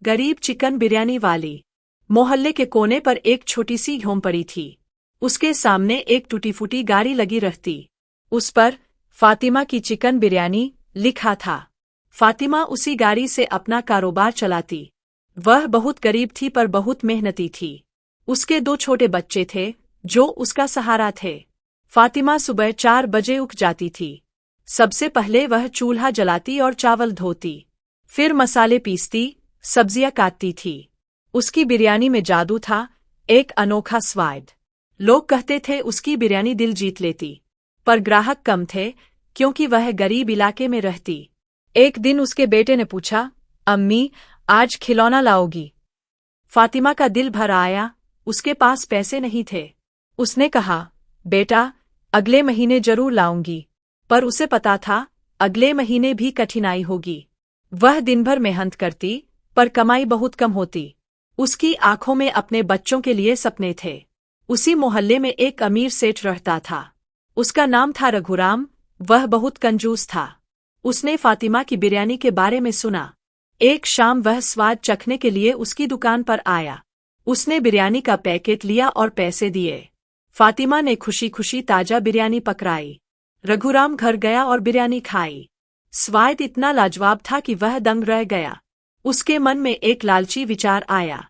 गरीब चिकन बिरयानी वाली। मोहल्ले के कोने पर एक छोटी सी झोंपड़ी थी। उसके सामने एक टूटी फूटी गाड़ी लगी रहती। उस पर फातिमा की चिकन बिरयानी लिखा था। फातिमा उसी गाड़ी से अपना कारोबार चलाती। वह बहुत गरीब थी पर बहुत मेहनती थी। उसके 2 छोटे बच्चे थे जो उसका सहारा थे। फातिमा सुबह 4 बजे उठ जाती थी। सबसे पहले वह चूल्हा जलाती और चावल धोती। फिर मसाले पीसती, सब्जियां काटती थी। उसकी बिरयानी में जादू था, एक अनोखा स्वाद। लोग कहते थे उसकी बिरयानी दिल जीत लेती। पर ग्राहक कम थे क्योंकि वह गरीब इलाके में रहती। एक दिन उसके बेटे ने पूछा, अम्मी, आज खिलौना लाओगी? फातिमा का दिल भर आया। उसके पास पैसे नहीं थे। उसने कहा, बेटा, अगले महीने जरूर लाऊंगी। पर उसे पता था, अगले महीने भी कठिनाई होगी। वह दिन भर मेहनत करती, पर कमाई बहुत कम होती। उसकी आंखों में अपने बच्चों के लिए सपने थे। उसी मोहल्ले में एक अमीर सेठ रहता था। उसका नाम था रघुराम। वह बहुत कंजूस था। उसने फातिमा की बिरयानी के बारे में सुना। एक शाम वह स्वाद चखने के लिए उसकी दुकान पर आया। उसने बिरयानी का पैकेट लिया और पैसे दिए। फातिमा ने खुशी खुशी ताजा बिरयानी पकड़ाई। रघुराम घर गया और बिरयानी खाई। स्वाद इतना लाजवाब था कि वह दंग रह गया। उसके मन में एक लालची विचार आया।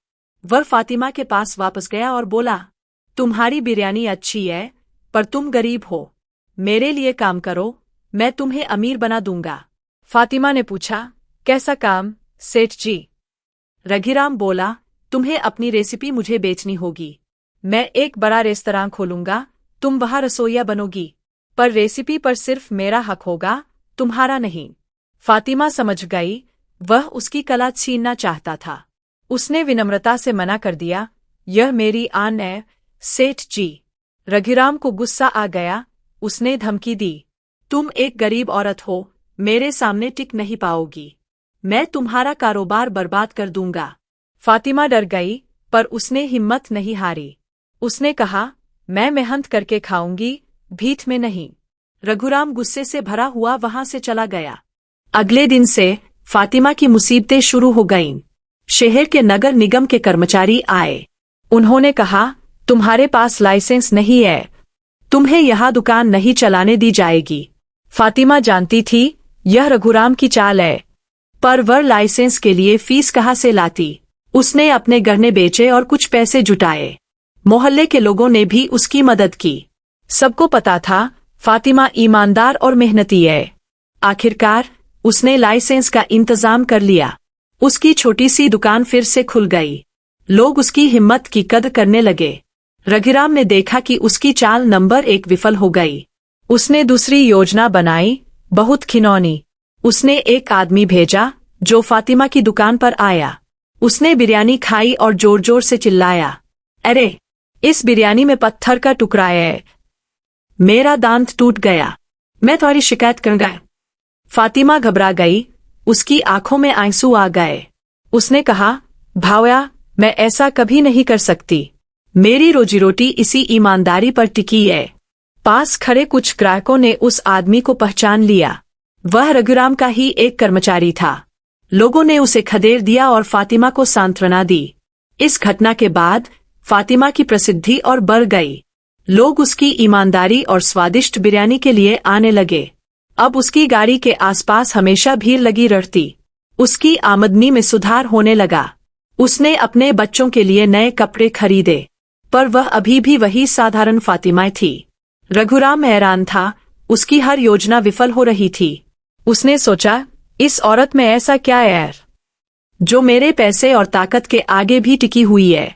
वह फातिमा के पास वापस गया और बोला, तुम्हारी बिरयानी अच्छी है, पर तुम गरीब हो। मेरे लिए काम करो, मैं तुम्हें अमीर बना दूंगा। फातिमा ने पूछा, कैसा काम, सेठ जी? रघुराम बोला, तुम्हें अपनी रेसिपी मुझे बेचनी होगी। मैं एक बड़ा रेस्तरां खोलूंगा, तुम वहां रसोइया बनोगी। पर रेसिपी पर सिर्फ मेरा हक होगा, तुम्हारा नहीं। फातिमा समझ गई, वह उसकी कला छीनना चाहता था। उसने विनम्रता से मना कर दिया, यह मेरी आन है, सेठ जी। रघुराम को गुस्सा आ गया। उसने धमकी दी, तुम एक गरीब औरत हो, मेरे सामने टिक नहीं पाओगी। मैं तुम्हारा कारोबार बर्बाद कर दूंगा। फातिमा डर गई, पर उसने हिम्मत नहीं हारी। उसने कहा, मैं मेहनत करके खाऊंगी, भीख में नहीं। रघुराम गुस्से से भरा हुआ वहां से चला गया। अगले दिन से फातिमा की मुसीबतें शुरू हो गईं। शहर के नगर निगम के कर्मचारी आए। उन्होंने कहा, तुम्हारे पास लाइसेंस नहीं है, तुम्हें यहां दुकान नहीं चलाने दी जाएगी। फातिमा जानती थी, यह रघुराम की चाल है। पर वह लाइसेंस के लिए फीस कहाँ से लाती? उसने अपने गहने बेचे और कुछ पैसे जुटाए। मोहल्ले के लोगों ने भी उसकी मदद की। सबको पता था, फातिमा ईमानदार और मेहनती है। आखिरकार उसने लाइसेंस का इंतजाम कर लिया। उसकी छोटी सी दुकान फिर से खुल गई। लोग उसकी हिम्मत की कदर करने लगे। रघुराम ने देखा कि उसकी चाल नंबर 1 विफल हो गई। उसने दूसरी योजना बनाई, बहुत खिनौनी। उसने एक आदमी भेजा जो फातिमा की दुकान पर आया। उसने बिरयानी खाई और जोर जोर से चिल्लाया, अरे, इस बिरयानी में पत्थर का टुकड़ा है, मेरा दांत टूट गया, मैं तुम्हारी शिकायत करूंगा। फातिमा घबरा गई। उसकी आंखों में आंसू आ गए। उसने कहा, भावया, मैं ऐसा कभी नहीं कर सकती। मेरी रोजी रोटी इसी ईमानदारी पर टिकी है। पास खड़े कुछ ग्राहकों ने उस आदमी को पहचान लिया। वह रघुराम का ही एक कर्मचारी था। लोगों ने उसे खदेड़ दिया और फातिमा को सांत्वना दी। इस घटना के बाद फातिमा की प्रसिद्धि और बढ़ गई। लोग उसकी ईमानदारी और स्वादिष्ट बिरयानी के लिए आने लगे। अब उसकी गाड़ी के आसपास हमेशा भीड़ लगी रहती। उसकी आमदनी में सुधार होने लगा। उसने अपने बच्चों के लिए नए कपड़े खरीदे। पर वह अभी भी वही साधारण फातिमा थी। रघुराम हैरान था, उसकी हर योजना विफल हो रही थी। उसने सोचा, इस औरत में ऐसा क्या है जो मेरे पैसे और ताकत के आगे भी टिकी हुई है।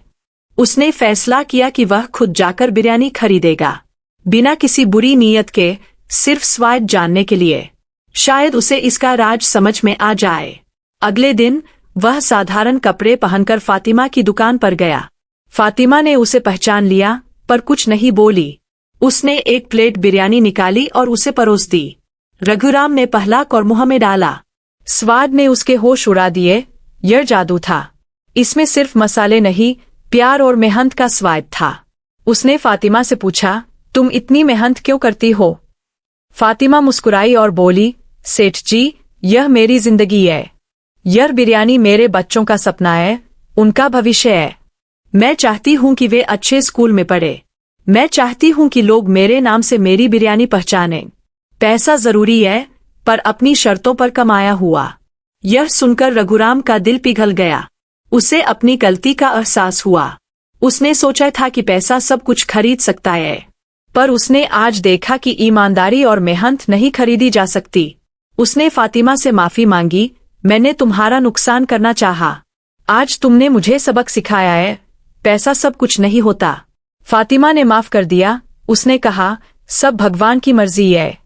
उसने फैसला किया कि वह खुद जाकर बिरयानी खरीदेगा, बिना किसी बुरी नीयत के, सिर्फ स्वाद जानने के लिए। शायद उसे इसका राज समझ में आ जाए। अगले दिन वह साधारण कपड़े पहनकर फातिमा की दुकान पर गया। फातिमा ने उसे पहचान लिया, पर कुछ नहीं बोली। उसने एक प्लेट बिरयानी निकाली और उसे परोस दी। रघुराम ने पहला कौर मुंह में डाला। स्वाद ने उसके होश उड़ा दिए। यह जादू था। इसमें सिर्फ मसाले नहीं, प्यार और मेहनत का स्वाद था। उसने फातिमा से पूछा, तुम इतनी मेहनत क्यों करती हो? फातिमा मुस्कुराई और बोली, सेठ जी, यह मेरी जिंदगी है। यह बिरयानी मेरे बच्चों का सपना है, उनका भविष्य है। मैं चाहती हूँ कि वे अच्छे स्कूल में पढ़े। मैं चाहती हूँ कि लोग मेरे नाम से मेरी बिरयानी पहचानें। पैसा जरूरी है, पर अपनी शर्तों पर कमाया हुआ। यह सुनकर रघुराम का दिल पिघल गया। उसे अपनी गलती का एहसास हुआ। उसने सोचा था कि पैसा सब कुछ खरीद सकता है, पर उसने आज देखा कि ईमानदारी और मेहनत नहीं खरीदी जा सकती। उसने फातिमा से माफी मांगी, मैंने तुम्हारा नुकसान करना चाहा। आज तुमने मुझे सबक सिखाया है, पैसा सब कुछ नहीं होता। फातिमा ने माफ कर दिया। उसने कहा, सब भगवान की मर्जी है।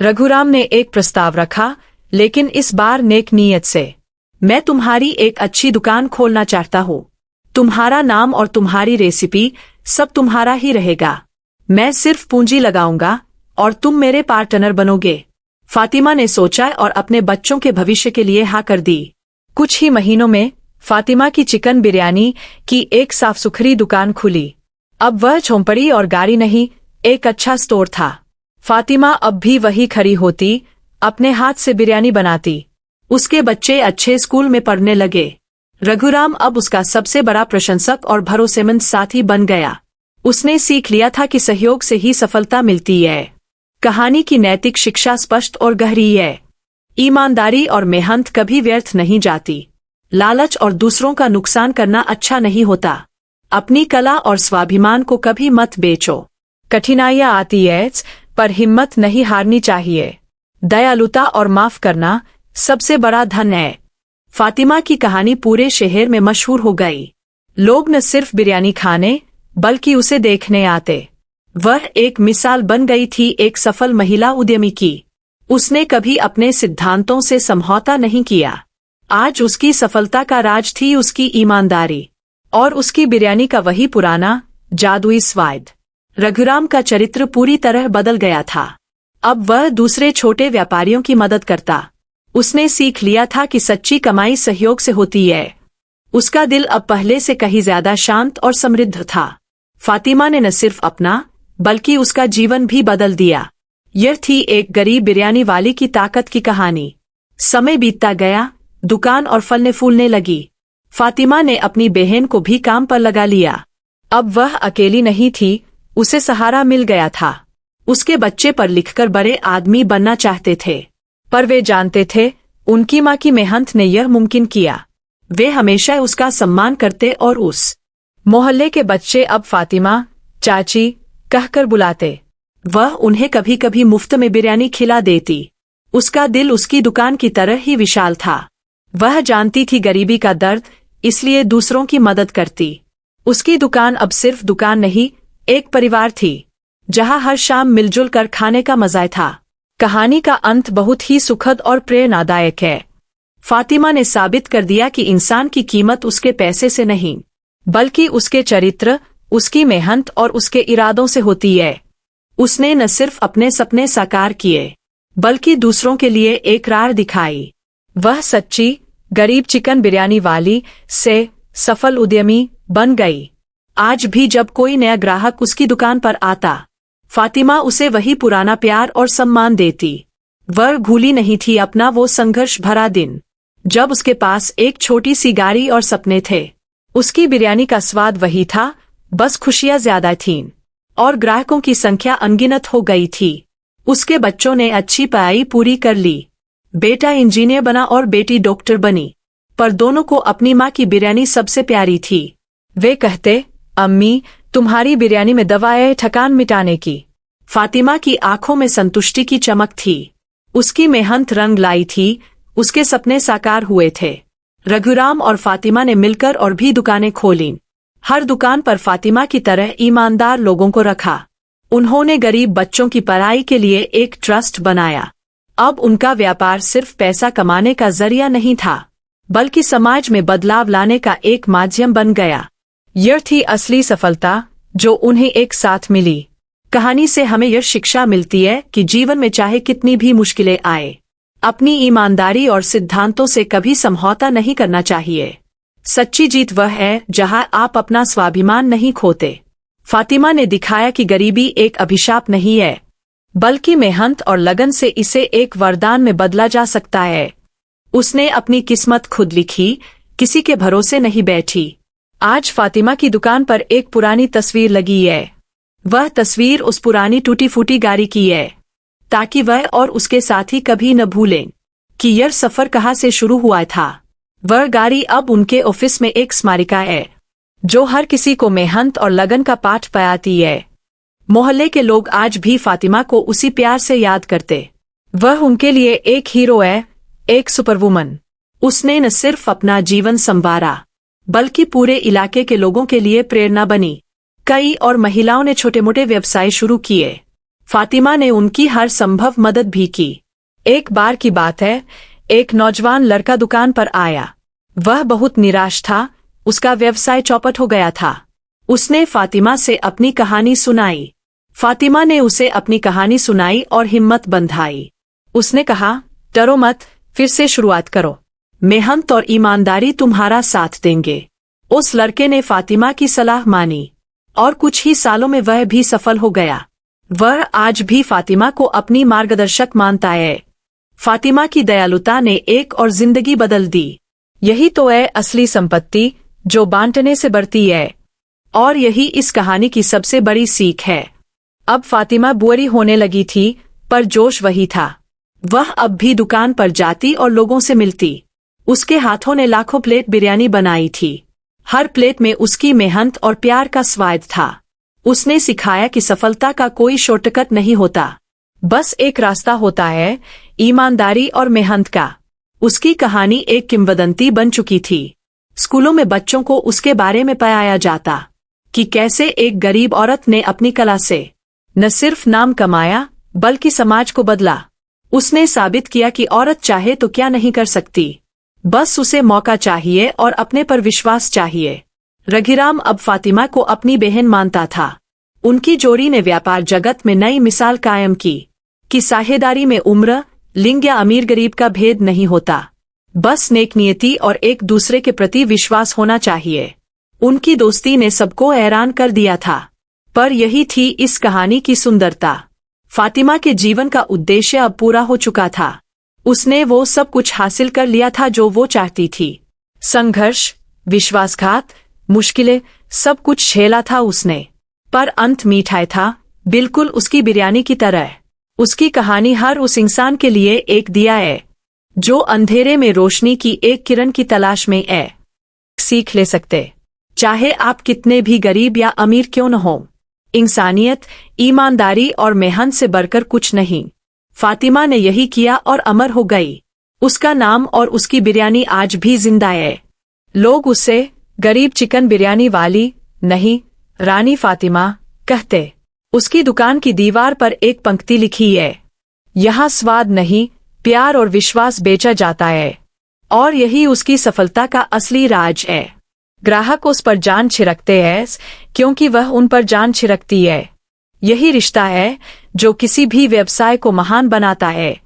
रघुराम ने एक प्रस्ताव रखा, लेकिन इस बार नेक नीयत से। मैं तुम्हारी एक अच्छी दुकान खोलना चाहता हूँ। तुम्हारा नाम और तुम्हारी रेसिपी सब तुम्हारा ही रहेगा। मैं सिर्फ पूंजी लगाऊंगा और तुम मेरे पार्टनर बनोगे। फातिमा ने सोचा और अपने बच्चों के भविष्य के लिए हाँ कर दी। कुछ ही महीनों में फातिमा की चिकन बिरयानी की एक साफ सुथरी दुकान खुली। अब वह झोंपड़ी और गाड़ी नहीं, एक अच्छा स्टोर था। फातिमा अब भी वही खड़ी होती, अपने हाथ से बिरयानी बनाती। उसके बच्चे अच्छे स्कूल में पढ़ने लगे। रघुराम अब उसका सबसे बड़ा प्रशंसक और भरोसेमंद साथी बन गया। उसने सीख लिया था कि सहयोग से ही सफलता मिलती है। कहानी की नैतिक शिक्षा स्पष्ट और गहरी है। ईमानदारी और मेहनत कभी व्यर्थ नहीं जाती। लालच और दूसरों का नुकसान करना अच्छा नहीं होता। अपनी कला और स्वाभिमान को कभी मत बेचो। कठिनाइयां आती है, पर हिम्मत नहीं हारनी चाहिए। दयालुता और माफ करना सबसे बड़ा धन है। फातिमा की कहानी पूरे शहर में मशहूर हो गई। लोग न सिर्फ बिरयानी खाने, बल्कि उसे देखने आते। वह एक मिसाल बन गई थी एक सफल महिला उद्यमी की। उसने कभी अपने सिद्धांतों से समझौता नहीं किया। आज उसकी सफलता का राज थी उसकी ईमानदारी और उसकी बिरयानी का वही पुराना जादुई स्वाद। रघुराम का चरित्र पूरी तरह बदल गया था। अब वह दूसरे छोटे व्यापारियों की मदद करता। उसने सीख लिया था कि सच्ची कमाई सहयोग से होती है। उसका दिल अब पहले से कहीं ज्यादा शांत और समृद्ध था। फातिमा ने न सिर्फ अपना, बल्कि उसका जीवन भी बदल दिया। यह थी एक गरीब बिरयानी वाली की ताकत की कहानी। समय बीतता गया, दुकान और फलने फूलने लगी। फातिमा ने अपनी बहन को भी काम पर लगा लिया। अब वह अकेली नहीं थी, उसे सहारा मिल गया था। उसके बच्चे पढ़ लिखकर बड़े आदमी बनना चाहते थे, पर वे जानते थे उनकी माँ की मेहनत ने यह मुमकिन किया। वे हमेशा उसका सम्मान करते और उस मोहल्ले के बच्चे अब फातिमा चाची कहकर बुलाते। वह उन्हें कभी कभी मुफ्त में बिरयानी खिला देती। उसका दिल उसकी दुकान की तरह ही विशाल था। वह जानती थी गरीबी का दर्द, इसलिए दूसरों की मदद करती। उसकी दुकान अब सिर्फ दुकान नहीं, एक परिवार थी, जहां हर शाम मिलजुल कर खाने का मजा था। कहानी का अंत बहुत ही सुखद और प्रेरणादायक है। फातिमा ने साबित कर दिया कि इंसान की कीमत उसके पैसे से नहीं, बल्कि उसके चरित्र, उसकी मेहनत और उसके इरादों से होती है। उसने न सिर्फ अपने सपने साकार किए, बल्कि दूसरों के लिए एक राह दिखाई। वह सच्ची गरीब चिकन बिरयानी वाली से सफल उद्यमी बन गई। आज भी जब कोई नया ग्राहक उसकी दुकान पर आता, फातिमा उसे वही पुराना प्यार और सम्मान देती। वह भूली नहीं थी अपना वो संघर्ष भरा दिन, जब उसके पास एक छोटी सी गाड़ी और सपने थे। उसकी बिरयानी का स्वाद वही था, बस खुशियां ज्यादा थीं और ग्राहकों की संख्या अनगिनत हो गई थी। उसके बच्चों ने अच्छी पढ़ाई पूरी कर ली। बेटा इंजीनियर बना और बेटी डॉक्टर बनी, पर दोनों को अपनी माँ की बिरयानी सबसे प्यारी थी। वे कहते, अम्मी, तुम्हारी बिरयानी में दवा है थकान मिटाने की। फातिमा की आंखों में संतुष्टि की चमक थी। उसकी मेहनत रंग लाई थी, उसके सपने साकार हुए थे। रघुराम और फातिमा ने मिलकर और भी दुकानें खोलीं। हर दुकान पर फातिमा की तरह ईमानदार लोगों को रखा। उन्होंने गरीब बच्चों की पढ़ाई के लिए एक ट्रस्ट बनाया। अब उनका व्यापार सिर्फ पैसा कमाने का जरिया नहीं था, बल्कि समाज में बदलाव लाने का एक माध्यम बन गया। यह थी असली सफलता, जो उन्हें एक साथ मिली। कहानी से हमें यह शिक्षा मिलती है कि जीवन में चाहे कितनी भी मुश्किलें आए, अपनी ईमानदारी और सिद्धांतों से कभी समझौता नहीं करना चाहिए। सच्ची जीत वह है जहां आप अपना स्वाभिमान नहीं खोते। फातिमा ने दिखाया कि गरीबी एक अभिशाप नहीं है, बल्कि मेहनत और लगन से इसे एक वरदान में बदला जा सकता है। उसने अपनी किस्मत खुद लिखी, किसी के भरोसे नहीं बैठी। आज फातिमा की दुकान पर एक पुरानी तस्वीर लगी है। वह तस्वीर उस पुरानी टूटी फूटी गाड़ी की है, ताकि वह और उसके साथी कभी न भूलें कि यह सफर कहाँ से शुरू हुआ था। वह गाड़ी अब उनके ऑफिस में एक स्मारिका है, जो हर किसी को मेहनत और लगन का पाठ पढ़ाती है। मोहल्ले के लोग आज भी फातिमा को उसी प्यार से याद करते। वह उनके लिए एक हीरो है, एक सुपरवुमन। उसने न सिर्फ अपना जीवन संवारा, बल्कि पूरे इलाके के लोगों के लिए प्रेरणा बनी। कई और महिलाओं ने छोटे मोटे व्यवसाय शुरू किए। फातिमा ने उनकी हर संभव मदद भी की। एक बार की बात है, एक नौजवान लड़का दुकान पर आया। वह बहुत निराश था, उसका व्यवसाय चौपट हो गया था। उसने फातिमा से अपनी कहानी सुनाई। फातिमा ने उसे अपनी कहानी सुनाई और हिम्मत बंधाई। उसने कहा, डरो मत, फिर से शुरुआत करो। मेहनत और ईमानदारी तुम्हारा साथ देंगे। उस लड़के ने फातिमा की सलाह मानी और कुछ ही सालों में वह भी सफल हो गया। वह आज भी फातिमा को अपनी मार्गदर्शक मानता है। फातिमा की दयालुता ने एक और जिंदगी बदल दी। यही तो है असली संपत्ति, जो बांटने से बढ़ती है। और यही इस कहानी की सबसे बड़ी सीख है। अब फातिमा बुरी होने लगी थी, पर जोश वही था। वह अब भी दुकान पर जाती और लोगों से मिलती। उसके हाथों ने लाखों प्लेट बिरयानी बनाई थी। हर प्लेट में उसकी मेहनत और प्यार का स्वाद था। उसने सिखाया कि सफलता का कोई शॉर्टकट नहीं होता, बस एक रास्ता होता है, ईमानदारी और मेहनत का। उसकी कहानी एक किंवदंती बन चुकी थी। स्कूलों में बच्चों को उसके बारे में पढ़ाया जाता कि कैसे एक गरीब औरत ने अपनी कला से न सिर्फ नाम कमाया, बल्कि समाज को बदला। उसने साबित किया कि औरत चाहे तो क्या नहीं कर सकती, बस उसे मौका चाहिए और अपने पर विश्वास चाहिए। रघीराम अब फातिमा को अपनी बहन मानता था। उनकी जोड़ी ने व्यापार जगत में नई मिसाल कायम की कि साझेदारी में उम्र, लिंग या अमीर गरीब का भेद नहीं होता, बस नेक नियति और एक दूसरे के प्रति विश्वास होना चाहिए। उनकी दोस्ती ने सबको हैरान कर दिया था। पर यही थी इस कहानी की सुंदरता। फातिमा के जीवन का उद्देश्य अब पूरा हो चुका था। उसने वो सब कुछ हासिल कर लिया था जो वो चाहती थी। संघर्ष, विश्वासघात, मुश्किलें, सब झेला झेला था उसने, पर अंत मीठा था, बिल्कुल उसकी बिरयानी की तरह। उसकी कहानी हर उस इंसान के लिए एक दिया है, जो अंधेरे में रोशनी की एक किरण की तलाश में है। सीख ले सकते, चाहे आप कितने भी गरीब या अमीर क्यों न हो। इंसानियत, ईमानदारी और मेहनत से बढ़कर कुछ नहीं। फातिमा ने यही किया और अमर हो गई। उसका नाम और उसकी बिरयानी आज भी जिंदा है। लोग उसे गरीब चिकन बिरयानी वाली नहीं, रानी फातिमा कहते। उसकी दुकान की दीवार पर एक पंक्ति लिखी है, यहाँ स्वाद नहीं, प्यार और विश्वास बेचा जाता है। और यही उसकी सफलता का असली राज है। ग्राहक उस पर जान छिड़कते हैं, क्योंकि वह उन पर जान छिड़कती है। यही रिश्ता है जो किसी भी व्यवसाय को महान बनाता है।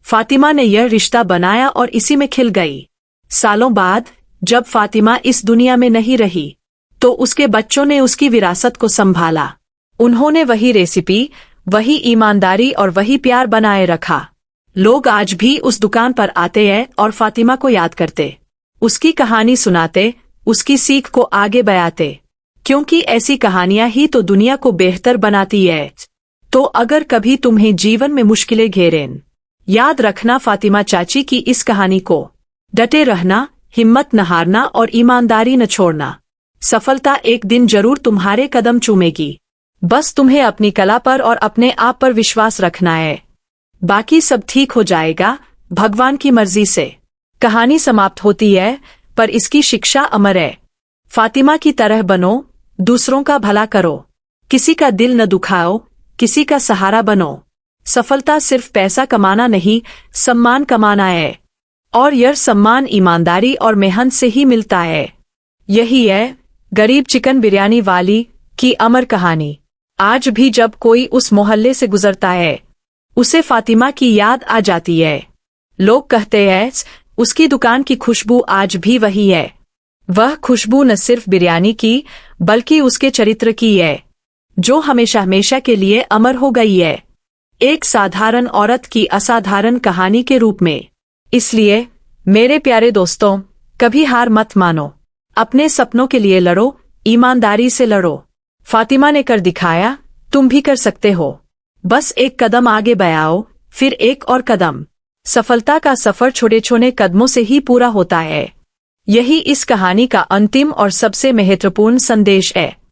फातिमा ने यह रिश्ता बनाया और इसी में खिल गई। सालों बाद जब फातिमा इस दुनिया में नहीं रही, तो उसके बच्चों ने उसकी विरासत को संभाला। उन्होंने वही रेसिपी, वही ईमानदारी और वही प्यार बनाए रखा। लोग आज भी उस दुकान पर आते हैं और फातिमा को याद करते, उसकी कहानी सुनाते, उसकी सीख को आगे बयाते, क्योंकि ऐसी कहानियां ही तो दुनिया को बेहतर बनाती है। तो अगर कभी तुम्हें जीवन में मुश्किलें घेरें, याद रखना फातिमा चाची की इस कहानी को। डटे रहना, हिम्मत न हारना और ईमानदारी न छोड़ना। सफलता एक दिन जरूर तुम्हारे कदम चूमेगी। बस तुम्हें अपनी कला पर और अपने आप पर विश्वास रखना है। बाकी सब ठीक हो जाएगा, भगवान की मर्जी से। कहानी समाप्त होती है, पर इसकी शिक्षा अमर है। फातिमा की तरह बनो, दूसरों का भला करो, किसी का दिल न दुखाओ, किसी का सहारा बनो। सफलता सिर्फ पैसा कमाना नहीं, सम्मान कमाना है। और यह सम्मान ईमानदारी और मेहनत से ही मिलता है। यही है गरीब चिकन बिरयानी वाली की अमर कहानी। आज भी जब कोई उस मोहल्ले से गुजरता है, उसे फातिमा की याद आ जाती है। लोग कहते हैं, उसकी दुकान की खुशबू आज भी वही है। वह खुशबू न सिर्फ बिरयानी की, बल्कि उसके चरित्र की है, जो हमेशा हमेशा के लिए अमर हो गई है, एक साधारण औरत की असाधारण कहानी के रूप में। इसलिए मेरे प्यारे दोस्तों, कभी हार मत मानो। अपने सपनों के लिए लड़ो, ईमानदारी से लड़ो। फातिमा ने कर दिखाया, तुम भी कर सकते हो। बस एक कदम आगे बढ़ाओ, फिर एक और कदम। सफलता का सफर छोटे छोटे कदमों से ही पूरा होता है। यही इस कहानी का अंतिम और सबसे महत्वपूर्ण संदेश है।